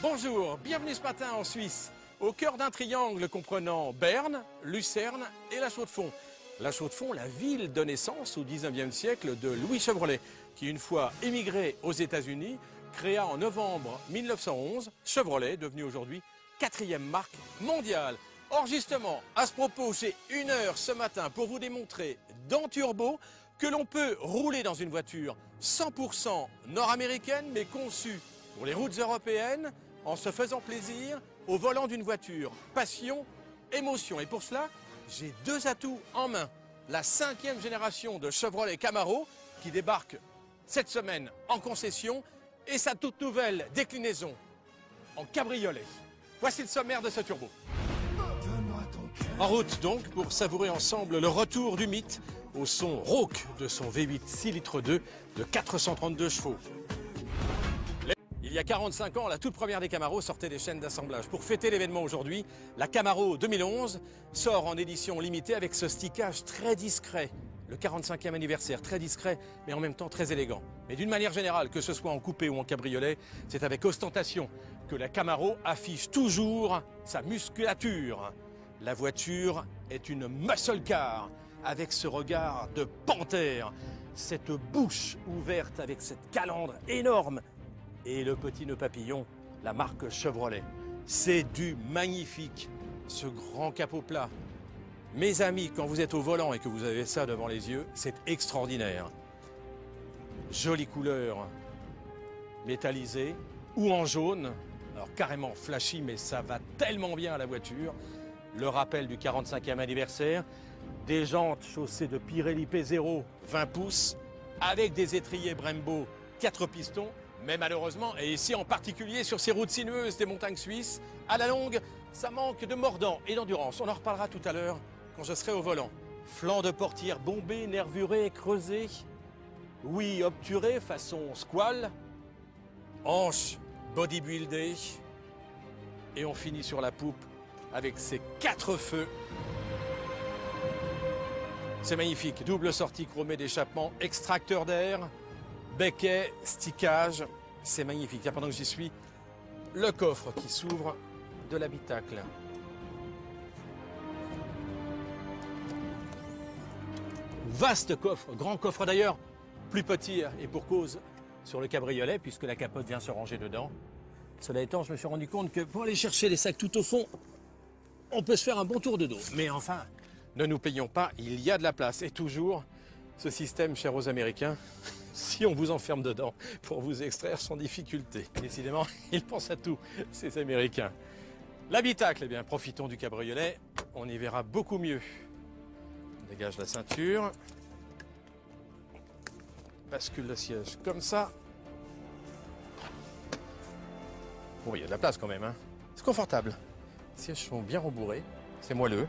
Bonjour, bienvenue ce matin en Suisse, au cœur d'un triangle comprenant Berne, Lucerne et La Chaux-de-Fonds. La Chaux-de-Fonds, la ville de naissance au 19e siècle de Louis Chevrolet, qui une fois émigré aux États-Unis, créa en novembre 1911 Chevrolet, devenu aujourd'hui 4e marque mondiale. Or justement, à ce propos, j'ai 1 heure ce matin pour vous démontrer dans Turbo que l'on peut rouler dans une voiture 100% nord-américaine, mais conçue pour les routes européennes, en se faisant plaisir au volant d'une voiture. Passion, émotion. Et pour cela, j'ai 2 atouts en main. La 5e génération de Chevrolet Camaro, qui débarque cette semaine en concession, et sa toute nouvelle déclinaison en cabriolet. Voici le sommaire de ce Turbo. En route donc pour savourer ensemble le retour du mythe au son rauque de son V8 6 litres 2 de 432 chevaux. Il y a 45 ans, la toute première des Camaros sortait des chaînes d'assemblage. Pour fêter l'événement aujourd'hui, la Camaro 2011 sort en édition limitée avec ce stickage très discret. Le 45e anniversaire, très discret, mais en même temps très élégant. Mais d'une manière générale, que ce soit en coupé ou en cabriolet, c'est avec ostentation que la Camaro affiche toujours sa musculature. La voiture est une muscle car, avec ce regard de panthère, cette bouche ouverte avec cette calandre énorme, et le petit nœud papillon, la marque Chevrolet. C'est du magnifique, ce grand capot plat. Mes amis, quand vous êtes au volant et que vous avez ça devant les yeux, c'est extraordinaire. Jolie couleur métallisée ou en jaune, alors carrément flashy, mais ça va tellement bien à la voiture. Le rappel du 45e anniversaire, des jantes chaussées de Pirelli P0 20 pouces, avec des étriers Brembo 4 pistons. Mais malheureusement, et ici en particulier sur ces routes sinueuses des montagnes suisses, à la longue, ça manque de mordant et d'endurance. On en reparlera tout à l'heure quand je serai au volant. Flanc de portière bombé, nervuré, creusé. Oui, obturé façon squale. Hanche bodybuildée. Et on finit sur la poupe avec ces 4 feux. C'est magnifique. Double sortie chromée d'échappement, extracteur d'air. Becquet, stickage, c'est magnifique. Tiens, pendant que j'y suis, le coffre qui s'ouvre de l'habitacle. Vaste coffre, grand coffre d'ailleurs, plus petit et pour cause sur le cabriolet puisque la capote vient se ranger dedans. Cela étant, je me suis rendu compte que pour aller chercher les sacs tout au fond, on peut se faire un bon tour de dos. Mais enfin, ne nous payons pas, il y a de la place. Et toujours, ce système cher aux Américains, si on vous enferme dedans pour vous extraire sans difficulté. Décidément, ils pensent à tout, ces Américains. L'habitacle, eh bien, profitons du cabriolet, on y verra beaucoup mieux. On dégage la ceinture. Bascule le siège comme ça. Bon, il y a de la place quand même, hein. C'est confortable. Les sièges sont bien rembourrés, c'est moelleux.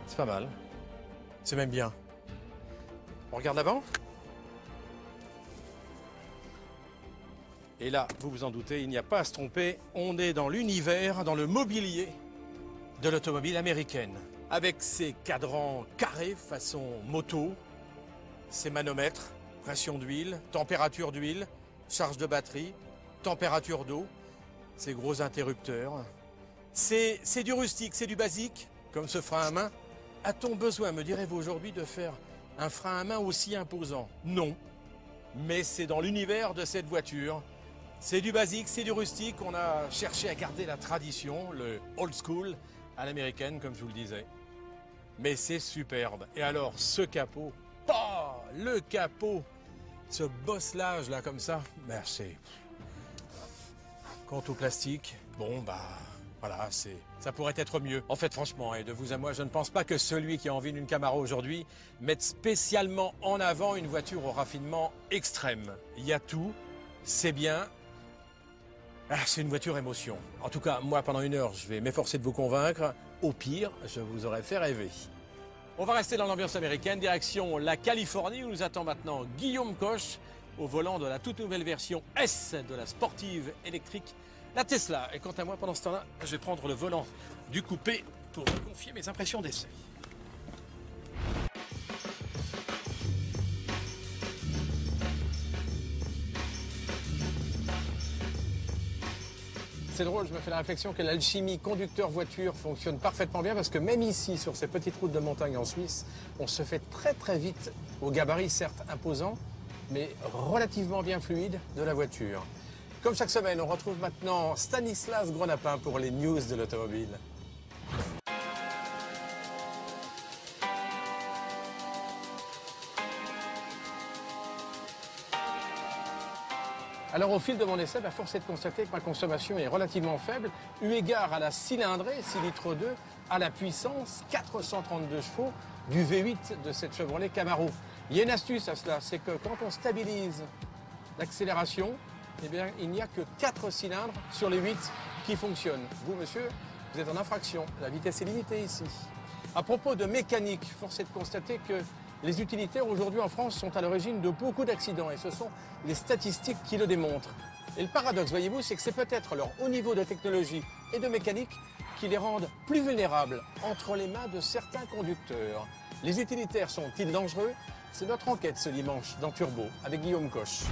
C'est pas mal. C'est même bien. On regarde l'avant. Et là, vous vous en doutez, il n'y a pas à se tromper, on est dans l'univers, dans le mobilier de l'automobile américaine. Avec ses cadrans carrés façon moto, ses manomètres, pression d'huile, température d'huile, charge de batterie, température d'eau, ses gros interrupteurs. C'est du rustique, c'est du basique, comme ce frein à main. A-t-on besoin, me direz-vous aujourd'hui, de faire un frein à main aussi imposant? Non, mais c'est dans l'univers de cette voiture. C'est du basique, c'est du rustique. On a cherché à garder la tradition, le old school à l'américaine, comme je vous le disais. Mais c'est superbe. Et alors, ce capot, le capot, ce bosselage là comme ça, ben c'est... Quant au plastique, bon bah voilà, ça pourrait être mieux. En fait, franchement, et de vous à moi, je ne pense pas que celui qui a envie d'une Camaro aujourd'hui mette spécialement en avant une voiture au raffinement extrême. Il y a tout, c'est bien. Ah, c'est une voiture émotion. En tout cas, moi, pendant 1 heure, je vais m'efforcer de vous convaincre. Au pire, je vous aurais fait rêver. On va rester dans l'ambiance américaine, direction la Californie, où nous attend maintenant Guillaume Coche, au volant de la toute nouvelle version S de la sportive électrique, la Tesla. Et quant à moi, pendant ce temps-là, je vais prendre le volant du coupé pour vous confier mes impressions d'essai. C'est drôle, je me fais la réflexion que l'alchimie conducteur-voiture fonctionne parfaitement bien parce que même ici, sur ces petites routes de montagne en Suisse, on se fait très vite au gabarit certes imposant, mais relativement bien fluide de la voiture. Comme chaque semaine, on retrouve maintenant Stanislas Grenapin pour les news de l'automobile. Alors au fil de mon essai, force est de constater que ma consommation est relativement faible, eu égard à la cylindrée 6 litres 2, à la puissance 432 chevaux du V8 de cette Chevrolet Camaro. Il y a une astuce à cela, c'est que quand on stabilise l'accélération, eh bien, il n'y a que 4 cylindres sur les 8 qui fonctionnent. Vous, monsieur, vous êtes en infraction. La vitesse est limitée ici. À propos de mécanique, force est de constater que les utilitaires aujourd'hui en France sont à l'origine de beaucoup d'accidents et ce sont les statistiques qui le démontrent. Et le paradoxe, voyez-vous, c'est que c'est peut-être leur haut niveau de technologie et de mécanique qui les rendent plus vulnérables entre les mains de certains conducteurs. Les utilitaires sont-ils dangereux? C'est notre enquête ce dimanche dans Turbo avec Guillaume Coche.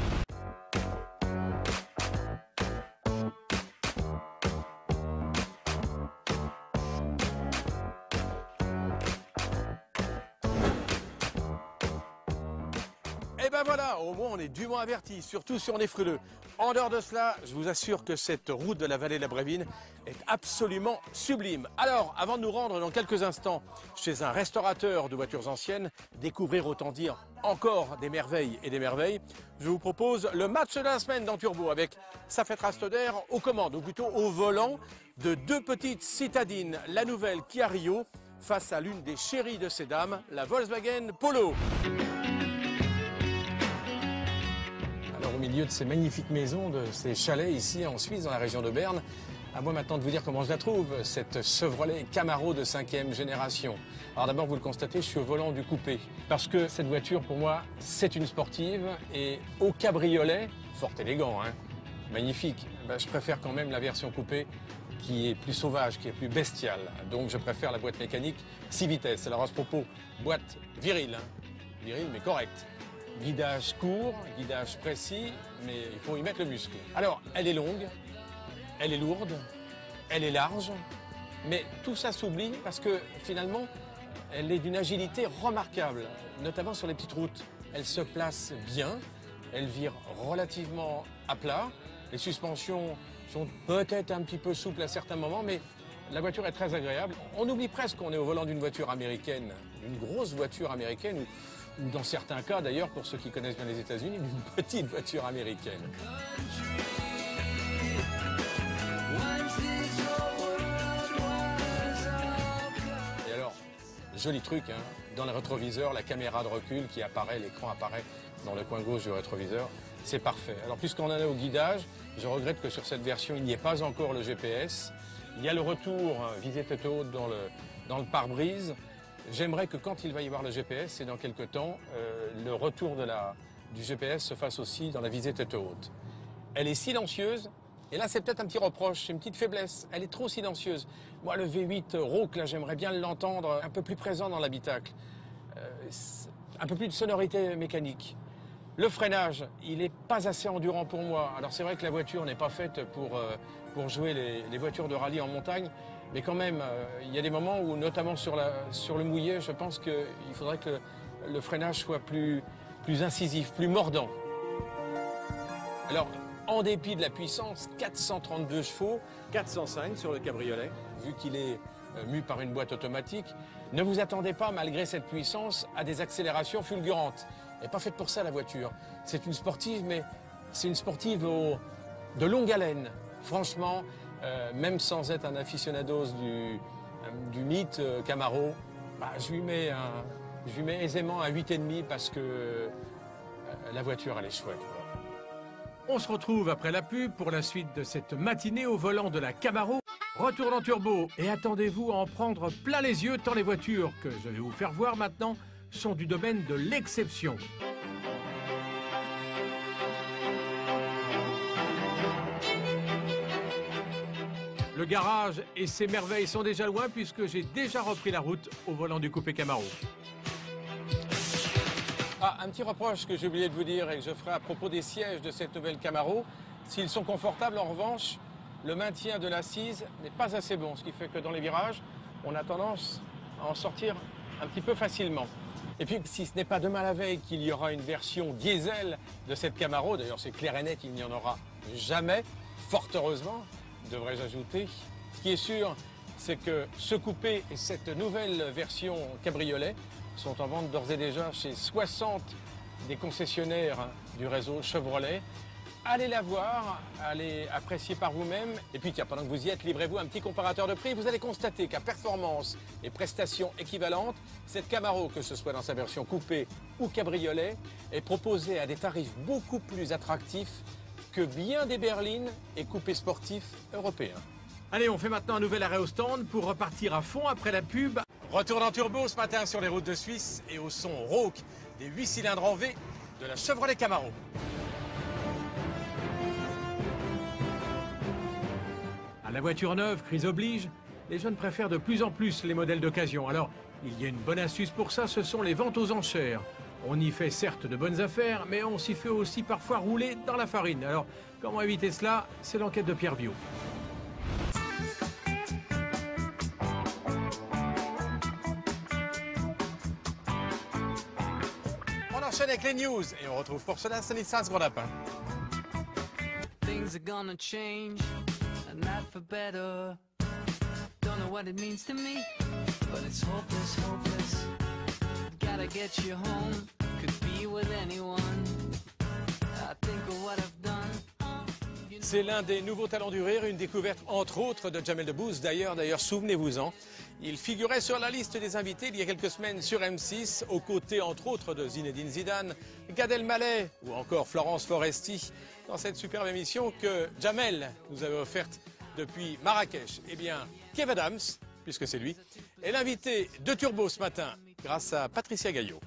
Et ben voilà, au moins on est dûment averti, surtout si on est frileux. En dehors de cela, je vous assure que cette route de la vallée de la Brévine est absolument sublime. Alors, avant de nous rendre dans quelques instants chez un restaurateur de voitures anciennes, découvrir, autant dire, encore des merveilles et des merveilles, je vous propose le match de la semaine dans Turbo avec Safet Rastoder aux commandes, ou plutôt au volant de deux petites citadines, la nouvelle Kia Rio face à l'une des chéries de ces dames, la Volkswagen Polo. Alors au milieu de ces magnifiques maisons, de ces chalets ici en Suisse, dans la région de Berne, à moi maintenant de vous dire comment je la trouve, cette Chevrolet Camaro de 5e génération. Alors d'abord, vous le constatez, je suis au volant du coupé. Parce que cette voiture, pour moi, c'est une sportive et au cabriolet, fort élégant, hein, magnifique, je préfère quand même la version coupée qui est plus sauvage, qui est plus bestiale. Donc je préfère la boîte mécanique 6 vitesses. Alors à ce propos, boîte virile, hein, virile mais correcte. Guidage court, guidage précis, mais il faut y mettre le muscle. Alors, elle est longue, elle est lourde, elle est large, mais tout ça s'oublie parce que finalement, elle est d'une agilité remarquable, notamment sur les petites routes. Elle se place bien, elle vire relativement à plat, les suspensions sont peut-être un petit peu souples à certains moments, mais la voiture est très agréable. On oublie presque qu'on est au volant d'une voiture américaine, une grosse voiture américaine, ou dans certains cas d'ailleurs, pour ceux qui connaissent bien les États-Unis, d'une petite voiture américaine. Et alors, joli truc, hein, dans le rétroviseur, la caméra de recul qui apparaît, l'écran apparaît dans le coin gauche du rétroviseur, c'est parfait. Alors puisqu'on en est au guidage, je regrette que sur cette version, il n'y ait pas encore le GPS. Il y a le retour visée tête haute dans le pare-brise. J'aimerais que quand il va y avoir le GPS, et dans quelques temps, le retour du GPS se fasse aussi dans la visée tête haute. Elle est silencieuse, et là c'est peut-être un petit reproche, c'est une petite faiblesse, elle est trop silencieuse. Moi le V8 rauque, là j'aimerais bien l'entendre un peu plus présent dans l'habitacle, un peu plus de sonorité mécanique. Le freinage, il n'est pas assez endurant pour moi. Alors c'est vrai que la voiture n'est pas faite pour jouer les voitures de rallye en montagne, mais quand même, il y a des moments où, notamment sur le mouillé, je pense qu'il faudrait que le freinage soit plus incisif, plus mordant. Alors, en dépit de la puissance, 432 chevaux, 405 sur le cabriolet, vu qu'il est mu par une boîte automatique, ne vous attendez pas, malgré cette puissance, à des accélérations fulgurantes. Elle n'est pas faite pour ça, la voiture. C'est une sportive, mais c'est une sportive de longue haleine. Franchement, même sans être un aficionados du mythe Camaro, je lui mets aisément un 8,5 parce que la voiture, elle est chouette. On se retrouve après la pub pour la suite de cette matinée au volant de la Camaro. Retour dans Turbo et attendez-vous à en prendre plein les yeux tant les voitures que je vais vous faire voir maintenant sont du domaine de l'exception. Le garage et ses merveilles sont déjà loin puisque j'ai déjà repris la route au volant du coupé Camaro. Ah, un petit reproche que j'ai oublié de vous dire et que je ferai à propos des sièges de cette nouvelle Camaro. S'ils sont confortables, en revanche, le maintien de l'assise n'est pas assez bon, ce qui fait que dans les virages, on a tendance à en sortir un petit peu facilement. Et puis, si ce n'est pas demain la veille qu'il y aura une version diesel de cette Camaro, d'ailleurs c'est clair et net, il n'y en aura jamais, fort heureusement, devrais-je ajouter. Ce qui est sûr, c'est que ce coupé et cette nouvelle version cabriolet sont en vente d'ores et déjà chez 60 des concessionnaires du réseau Chevrolet. Allez la voir, allez apprécier par vous-même. Et puis tiens, pendant que vous y êtes, livrez-vous un petit comparateur de prix. Vous allez constater qu'à performance et prestations équivalentes, cette Camaro, que ce soit dans sa version coupé ou cabriolet, est proposée à des tarifs beaucoup plus attractifs que bien des berlines et coupés sportifs européens. Allez, on fait maintenant un nouvel arrêt au stand pour repartir à fond après la pub. Retour dans Turbo ce matin sur les routes de Suisse et au son rauque des 8 cylindres en V de la Chevrolet Camaro. À la voiture neuve, crise oblige, les jeunes préfèrent de plus en plus les modèles d'occasion. Alors, il y a une bonne astuce pour ça, ce sont les ventes aux enchères. On y fait certes de bonnes affaires, mais on s'y fait aussi parfois rouler dans la farine. Alors, comment éviter cela? C'est l'enquête de Pierre Viau. On enchaîne avec les news et on retrouve pour cela Stanislas Gros-Lapin. Things are gonna change, and not for better. Don't know what it means to me, but it's hopeless, hopeless. Gotta get you home, could be with anyone. I think of what I've done. C'est l'un des nouveaux talents du rire, une découverte entre autres de Jamel Debbouze. D'ailleurs, souvenez-vous-en, il figurait sur la liste des invités il y a quelques semaines sur M6, aux côtés entre autres de Zinedine Zidane, Gad Elmaleh ou encore Florence Foresti, dans cette superbe émission que Jamel nous avait offerte depuis Marrakech. Eh bien, Kev Adams, puisque c'est lui, est l'invité de Turbo ce matin, grâce à Patricia Gaillot.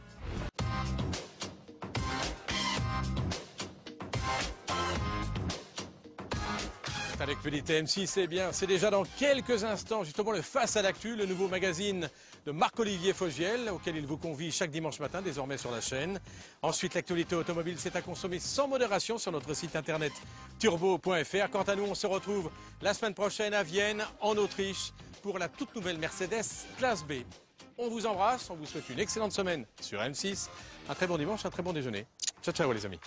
À l'actualité M6, eh bien, c'est déjà dans quelques instants, justement, le Face à l'actu, le nouveau magazine de Marc-Olivier Fogiel, auquel il vous convie chaque dimanche matin, désormais sur la chaîne. Ensuite, l'actualité automobile, c'est à consommer sans modération sur notre site internet turbo.fr. Quant à nous, on se retrouve la semaine prochaine à Vienne, en Autriche, pour la toute nouvelle Mercedes Classe B. On vous embrasse, on vous souhaite une excellente semaine sur M6. Un très bon dimanche, un très bon déjeuner. Ciao, ciao les amis.